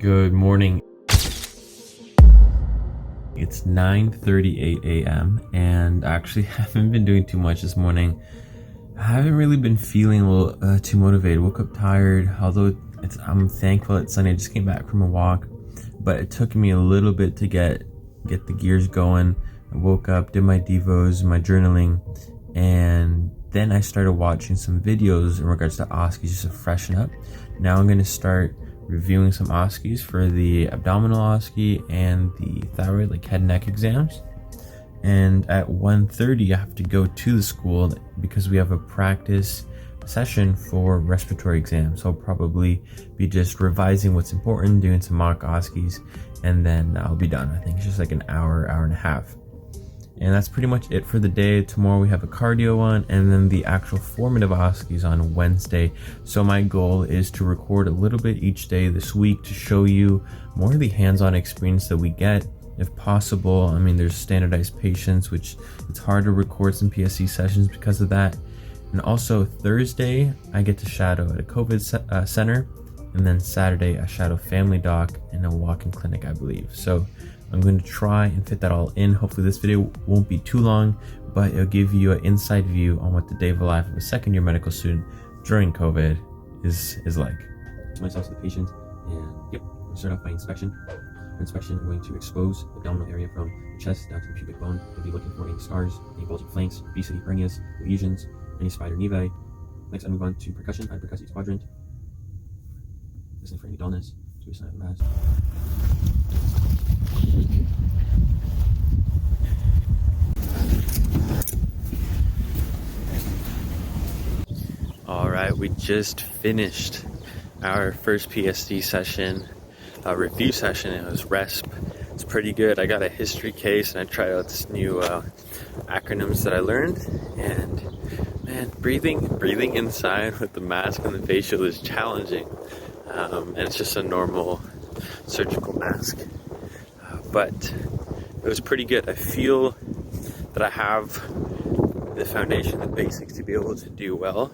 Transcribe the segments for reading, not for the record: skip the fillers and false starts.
Good morning. It's 9:38 a.m. and actually I haven't been doing too much this morning. I haven't really been feeling a little too motivated. Woke up tired, although I'm thankful it's sunny. I just came back from a walk, but it took me a little bit to get the gears going. I woke up, did my devos, my journaling, and then I started watching some videos in regards to OSCE just to freshen up. Now I'm going to start reviewing some OSCEs for the abdominal OSCE and the thyroid, like head and neck exams. And at 1:30 I have to go to the school because we have a practice session for respiratory exams. So I'll probably be just revising what's important, doing some mock OSCEs, and then I'll be done. I think it's just like an hour and a half. And that's pretty much it for the day. Tomorrow we have a cardio one, and then the actual formative OSCEs on Wednesday. So my goal is to record a little bit each day this week to show you more of the hands-on experience that we get, if possible. I mean, there's standardized patients, which it's hard to record some PSC sessions because of that. And also Thursday, I get to shadow at a COVID center, and then Saturday I shadow family doc in a walk-in clinic, I believe. So I'm going to try and fit that all in. Hopefully this video won't be too long, but it'll give you an inside view on what the day of the life of a second-year medical student during COVID is like. Myself to the patient, and yep, we'll start off by inspection. For inspection, I'm going to expose the abdominal area from the chest down to the pubic bone. We'll be looking for any scars, any bulging flanks, obesity, hernias, lesions, any spider nevi. Next, I move on to percussion. I percuss each quadrant. Listen for any dullness. So we sign of mass. All right, we just finished our first PSD session, review session. It was RESP. It's pretty good. I got a history case and I tried out this new acronyms that I learned, and man, breathing inside with the mask and the facial is challenging, and it's just a normal surgical mask, but it was pretty good. I feel that I have the foundation, the basics to be able to do well.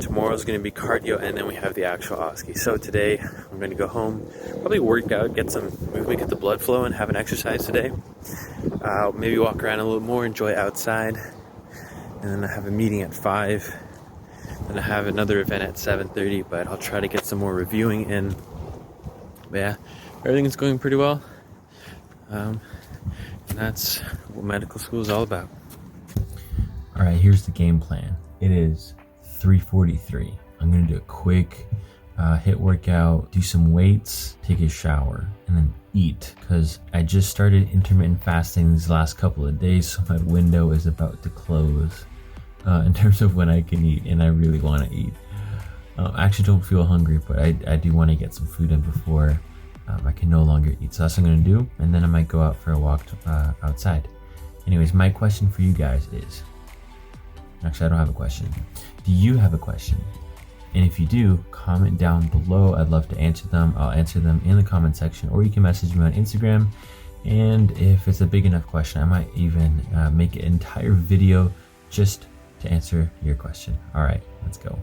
Tomorrow's going to be cardio, and then we have the actual OSCE. So today I'm going to go home, probably work out, get some movement, get the blood flow, and have an exercise today. Maybe walk around a little more, enjoy outside, and then I have a meeting at 5. Then I have another event at 7:30, but I'll try to get some more reviewing in. But yeah, everything is going pretty well. And that's what medical school is all about. All right, here's the game plan. It is 3:43. I'm gonna do a quick HIIT workout, do some weights, take a shower, and then eat, because I just started intermittent fasting these last couple of days, so my window is about to close in terms of when I can eat, and I really want to eat. I actually don't feel hungry, but I do want to get some food in before I can no longer eat. So that's what I'm gonna do, and then I might go out for a walk outside. Anyways, my question for you guys is, actually I don't have a question. Do you have a question? And if you do, comment down below. I'd love to answer them. I'll answer them in the comment section, or you can message me on Instagram. And if it's a big enough question, I might even make an entire video just to answer your question. All right, let's go.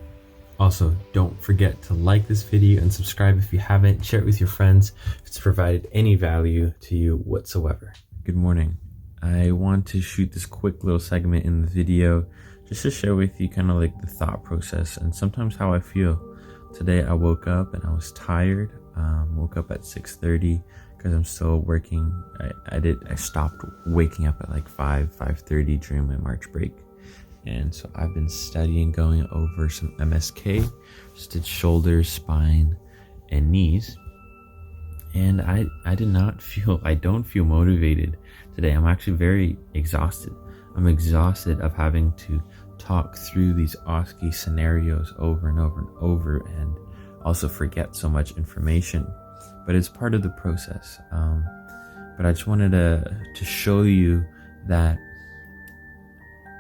Also, don't forget to like this video and subscribe if you haven't. Share it with your friends if it's provided any value to you whatsoever. Good morning. I want to shoot this quick little segment in the video just to share with you kind of like the thought process and sometimes how I feel. Today I woke up and I was tired. Woke up at 6:30 because I'm still working. I stopped waking up at like 5:30 during my March break. And so I've been studying, going over some MSK, just did shoulders, spine, and knees. And I don't feel motivated today. I'm actually very exhausted. I'm exhausted of having to talk through these OSCE scenarios over and over and over, and also forget so much information. But it's part of the process. But I just wanted to show you that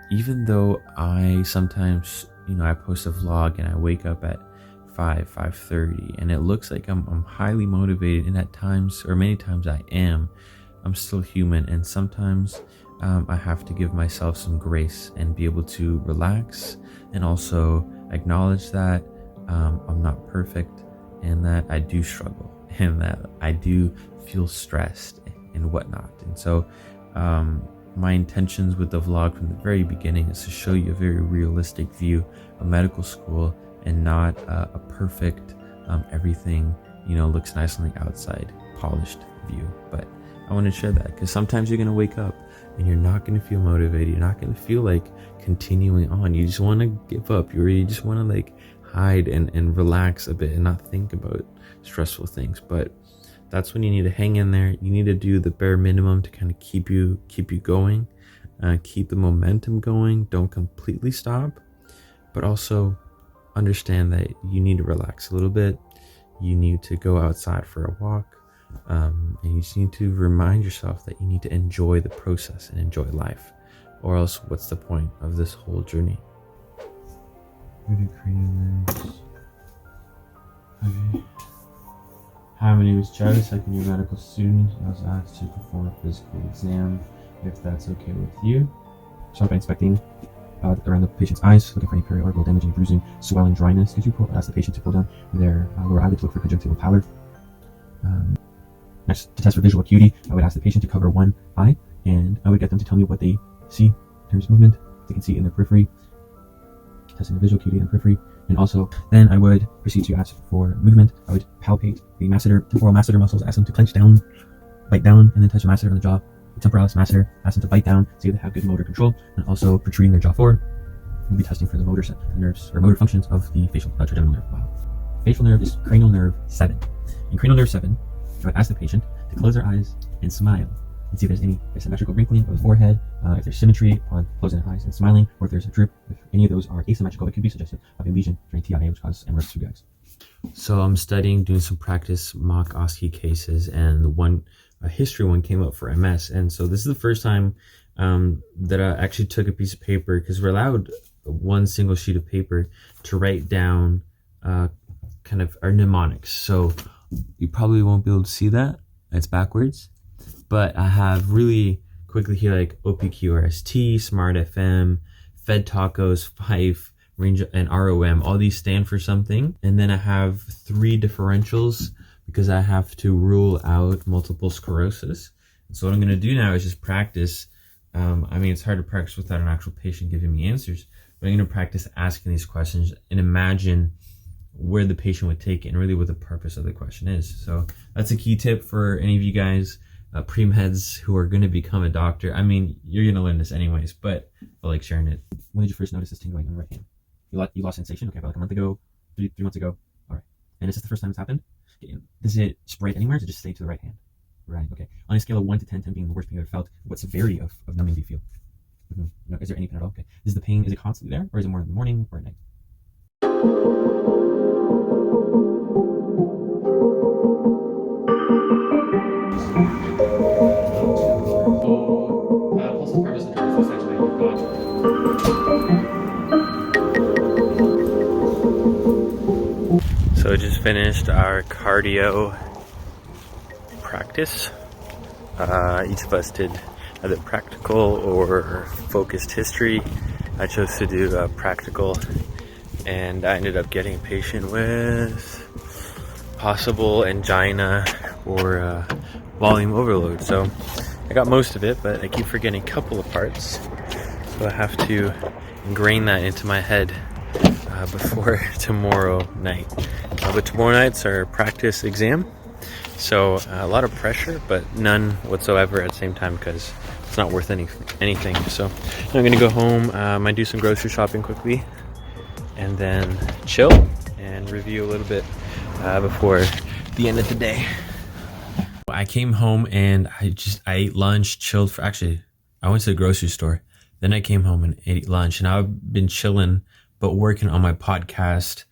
even though I sometimes, I post a vlog and I wake up at 5:30, and it looks like I'm highly motivated, and at times, or many times I am, I'm still human, and sometimes I have to give myself some grace and be able to relax and also acknowledge that I'm not perfect and that I do struggle. understand that I do feel stressed and whatnot. And so my intentions with the vlog from the very beginning is to show you a very realistic view of medical school, and not a perfect everything looks nice on the outside, polished view. But I want to share that because sometimes you're going to wake up and you're not going to feel motivated. You're not going to feel like continuing on. You just want to give up. You just want to like hide and relax a bit and not think about stressful things. But that's when you need to hang in there. You need to do the bare minimum to kind of keep you going, keep the momentum going. Don't completely stop, but also understand that you need to relax a little bit. You need to go outside for a walk, and you just need to remind yourself that you need to enjoy the process and enjoy life, or else what's the point of this whole journey? Okay. Hi, my name is Thiago, second year medical student. I was asked to perform a physical exam, if that's okay with you. Start by inspecting around the patient's eyes, looking for any periorbital damaging, bruising, swelling, dryness. Could you ask the patient to pull down their lower eyelid to look for conjunctival pallor? Next, to test for visual acuity, I would ask the patient to cover one eye, and I would get them to tell me what they see in terms of movement, they can see in the periphery, testing the visual acuity in the periphery. And also, then I would proceed to ask for movement. I would palpate the temporal masseter muscles, ask them to clench down, bite down, and then touch the masseter on the jaw. The temporalis masseter, ask them to bite down, see if they have good motor control, and also protruding their jaw forward. We'll be testing for the motor nerves or motor functions of the facial trigeminal nerve. Wow. Facial nerve is cranial nerve 7. In cranial nerve 7, I would ask the patient to close their eyes and smile, and see if there's any asymmetrical wrinkling of the forehead, if there's symmetry upon closing the eyes and smiling, or if there's a droop. If any of those are asymmetrical, it could be suggestive of a lesion during TIA, which causes emerald gags. So I'm studying, doing some practice mock OSCE cases, and a history one came up for MS. And so this is the first time that I actually took a piece of paper, because we're allowed one single sheet of paper to write down kind of our mnemonics. So you probably won't be able to see that. It's backwards. But I have really quickly here like OPQRST, Smart FM, Fed Tacos, Fife, Range, and ROM. All these stand for something. And then I have 3 differentials because I have to rule out multiple sclerosis. And so what I'm going to do now is just practice. It's hard to practice without an actual patient giving me answers. But I'm going to practice asking these questions and imagine where the patient would take it and really what the purpose of the question is. So that's a key tip for any of you guys, pre-meds who are going to become a doctor. You're going to learn this anyways, but I like sharing it. When did you first notice this tingling on the right hand? You lost sensation? Okay, about like a month ago, 3 months ago. All right. And is this the first time it's happened? Okay. Does it spread anywhere, or does it just stay to the right hand? Right, okay. On a scale of 1 to 10, 10 being the worst pain you've ever felt, what severity of numbing do you feel? No, is there any pain at all? Okay. Is the pain, is it constantly there, or is it more in the morning or at night? So we just finished our cardio practice. Each of us did either practical or focused history. I chose to do practical, and I ended up getting a patient with possible angina or volume overload. So I got most of it, but I keep forgetting a couple of parts. So I have to ingrain that into my head before tomorrow night. But tomorrow night's our practice exam. So a lot of pressure, but none whatsoever at the same time, because it's not worth anything. So I'm going to go home, might do some grocery shopping quickly, and then chill and review a little bit before the end of the day. I came home and I ate lunch, chilled I went to the grocery store. Then I came home and ate lunch, and I've been chilling, but working on my podcast.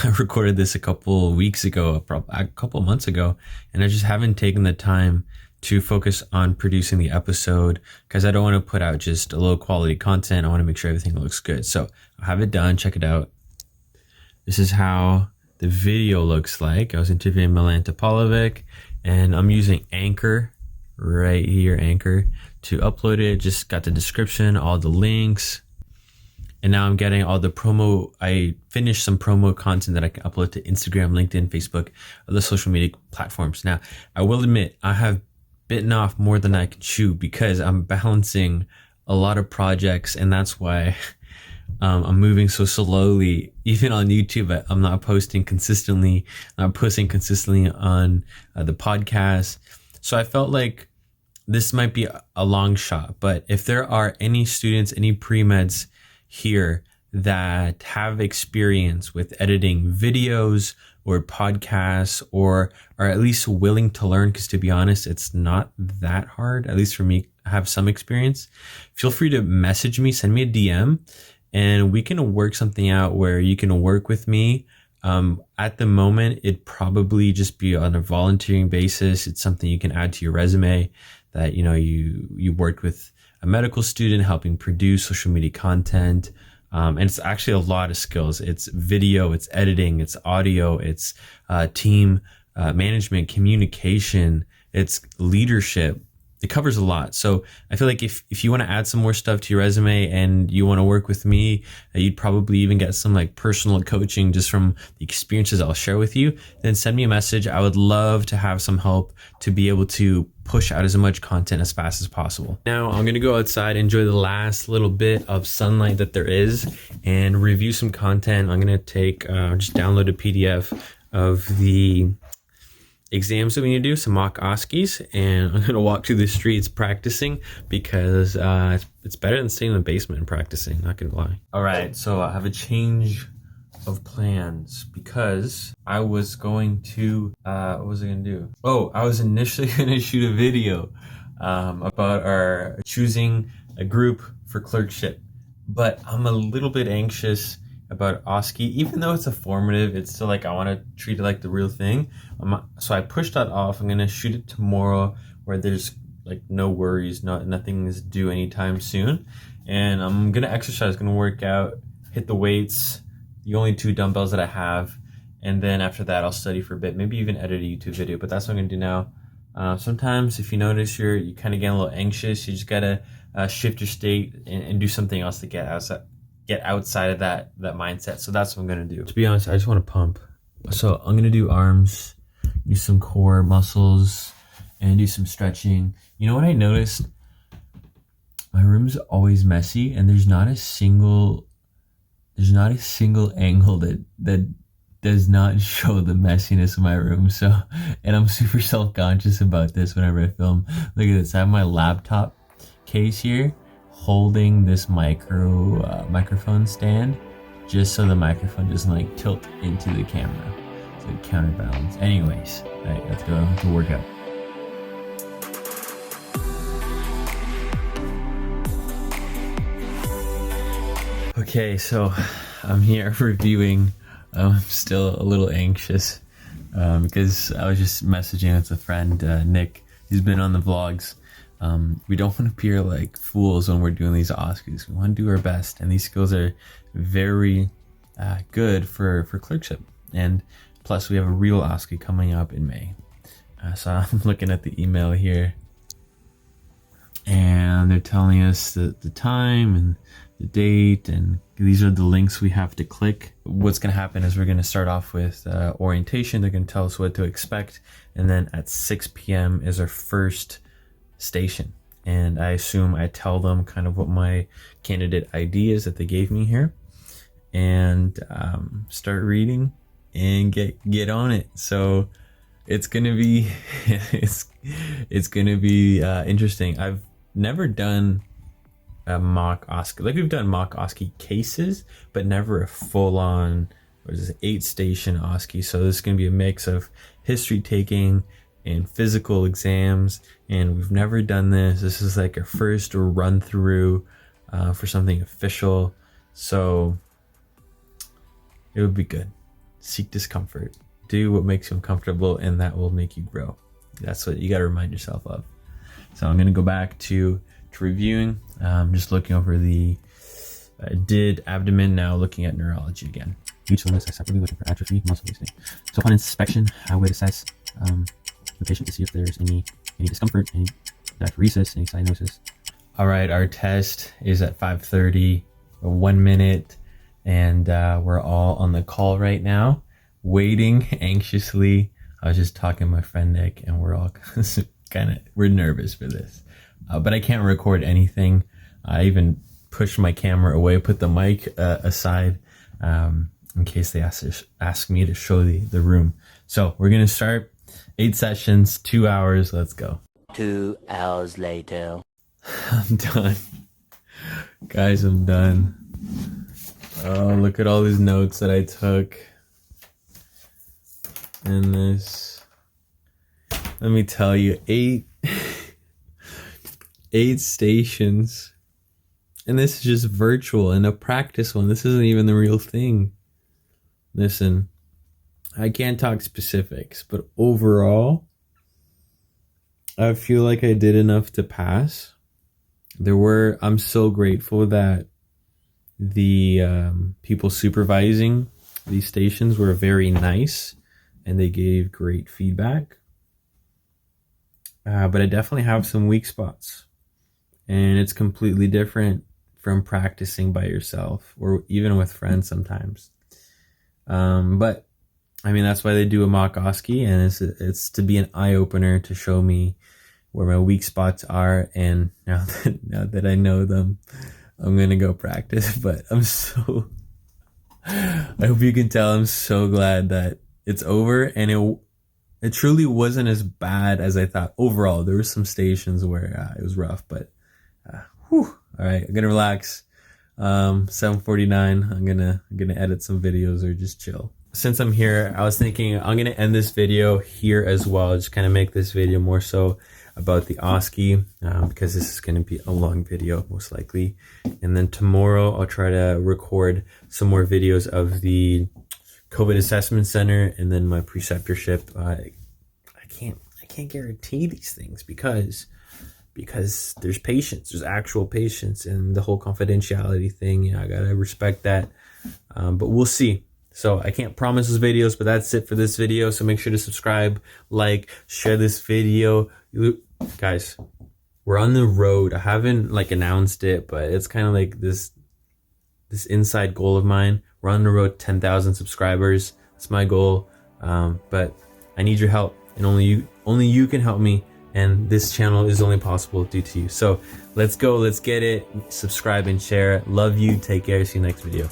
I recorded this a couple weeks ago, a couple months ago, and I just haven't taken the time to focus on producing the episode because I don't want to put out just a low quality content. I want to make sure everything looks good. So I'll have it done. Check it out. This is how the video looks like. I was interviewing Milan Topalovic, and I'm using Anchor right here, Anchor, to upload it. Just got the description, all the links. And now I'm getting all the promo. I finished some promo content that I can upload to Instagram, LinkedIn, Facebook, other social media platforms. Now, I will admit I have bitten off more than I can chew because I'm balancing a lot of projects, and that's why I'm moving so slowly. Even on YouTube, I'm not posting consistently. I'm posting consistently on the podcast. So I felt like this might be a long shot, but if there are any students, any pre-meds here that have experience with editing videos or podcasts, or are at least willing to learn, because to be honest, it's not that hard, at least for me, I have some experience, feel free to message me, send me a DM, and we can work something out where you can work with me. At the moment, it'd probably just be on a volunteering basis. It's something you can add to your resume that, you know, you worked with a medical student helping produce social media content. And it's actually a lot of skills. It's video, it's editing, it's audio, it's team management, communication, it's leadership. It covers a lot. So I feel like if you want to add some more stuff to your resume and you want to work with me, you'd probably even get some like personal coaching just from the experiences I'll share with you, then send me a message. I would love to have some help to be able to push out as much content as fast as possible. Now I'm going to go outside, enjoy the last little bit of sunlight that there is, and review some content. I'm going to take, just download a PDF of the exams that we need to do, some mock OSCEs, and I'm going to walk through the streets practicing because it's better than staying in the basement and practicing, not going to lie. All right, so I have a change of plans because I was going to, what was I going to do? Oh, I was initially going to shoot a video about our choosing a group for clerkship, but I'm a little bit anxious about OSCE. Even though it's a formative, it's still like I want to treat it like the real thing. So I pushed that off. I'm going to shoot it tomorrow where there's like no worries, nothing is due anytime soon. And I'm going to exercise, going to work out, hit the weights, the only 2 dumbbells that I have. And then after that, I'll study for a bit, maybe even edit a YouTube video, but that's what I'm going to do now. Sometimes if you notice you kind of get a little anxious, you just got to shift your state and do something else to get outside of that mindset. So that's what I'm going to do. To be honest, I just want to pump. So I'm going to do arms, do some core muscles, and do some stretching. You know what I noticed? My room's always messy, and there's not a single angle that does not show the messiness of my room. So, and I'm super self-conscious about this whenever I film. Look at this. I have my laptop case here holding this microphone stand, just so the microphone doesn't like tilt into the camera, so it counterbalance. Anyways, all right, let's go to work out. Okay, so I'm here reviewing. I'm still a little anxious because I was just messaging with a friend, Nick. He's been on the vlogs. We don't want to appear like fools when we're doing these OSCEs. We want to do our best, and these skills are very good for clerkship. And plus, we have a real OSCE coming up in May. So I'm looking at the email here, and they're telling us the time and the date, and these are the links we have to click. What's going to happen is we're going to start off with orientation. They're going to tell us what to expect, and then at 6 p.m. is our first station, and I assume I tell them kind of what my candidate ID is that they gave me here, and start reading and get on it. So it's gonna be it's gonna be interesting. I've never done a mock OSCE. Like, we've done mock OSCE cases, but never a full-on 8-station OSCE. So this is gonna be a mix of history taking and physical exams, and we've never done this. This is like our first run through for something official, so it would be good. Seek discomfort, do what makes you uncomfortable, and that will make you grow. That's what you got to remind yourself of. So I'm going to go back to reviewing. Just looking over the did abdomen, now looking at neurology again. Each illness I separately looking for atrophy, muscle wasting. So on inspection, I would assess the patient to see if there's any discomfort, any diaphoresis, any cyanosis. All right, our test is at 5:30. 1 minute, and we're all on the call right now, waiting anxiously. I was just talking to my friend Nick, and we're all we're nervous for this, but I can't record anything. I even pushed my camera away, put the mic aside, in case they ask me to show the room. So we're gonna start 8 sessions, 2 hours. Let's go. 2 hours later. I'm done. Guys, I'm done. Oh, look at all these notes that I took. And this. Let me tell you, 8 stations. And this is just virtual and a practice one. This isn't even the real thing. Listen, I can't talk specifics, but overall, I feel like I did enough to pass. I'm so grateful that the people supervising these stations were very nice and they gave great feedback. But I definitely have some weak spots, and it's completely different from practicing by yourself or even with friends sometimes. But I mean, that's why they do a mock OSCE, and it's to be an eye opener to show me where my weak spots are. And now that I know them, I'm gonna go practice. But I hope you can tell I'm so glad that it's over, and it truly wasn't as bad as I thought. Overall, there were some stations where it was rough, but all right, I'm gonna relax. 7:49. I'm gonna edit some videos or just chill. Since I'm here, I was thinking I'm gonna end this video here as well. Just kind of make this video more so about the OSCE, because this is gonna be a long video most likely. And then tomorrow I'll try to record some more videos of the COVID assessment center and then my preceptorship. I can't guarantee these things because there's patients, there's actual patients, and the whole confidentiality thing. I gotta respect that, but we'll see. So I can't promise those videos, but that's it for this video. So make sure to subscribe, like, share this video. Guys, we're on the road. I haven't announced it, but it's kind of like this inside goal of mine. We're on the road to 10,000 subscribers. That's my goal. But I need your help, and only you can help me. And this channel is only possible due to you. So let's go, let's get it. Subscribe and share. Love you. Take care. See you next video.